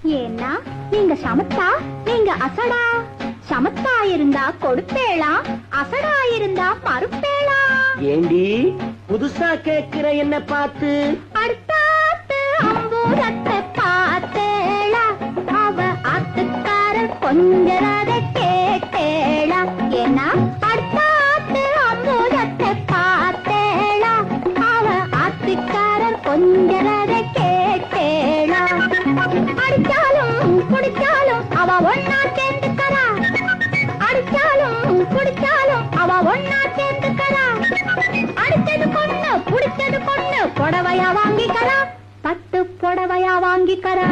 ஏன்னா நீங்க சமத்தா, நீங்க அசடா. சமத்தா இருந்தா கொடுப்பேளா, அசடா இருந்தா மறுப்பேளா. ஏண்டி புதுசா கேக்குற என்ன பார்த்து? அடுத்தாத்து அம்பூரத்தை பார்த்தேளா, அவ ஆத்துக்காரர் கொஞ்சரத கேட்டேளா. ஏன்னா அடுத்தாத்து அம்பூரத்தை பார்த்தேளா, அவ ஆத்துக்காரர் கொஞ்சரத கேட்டேளா. அடிச்சாலும் குடிச்சாலும் அவ ஒன்னா சேர்ந்துக்கறா, அடிச்சாலும் குடிச்சாலும் அவ ஒன்னா சேர்ந்துக்கறா. அடிச்சது கொண்டு புடிச்சது கொண்டு புடவையா வாங்கிக்கறா, 10 புடவையா வாங்கிக்கறா.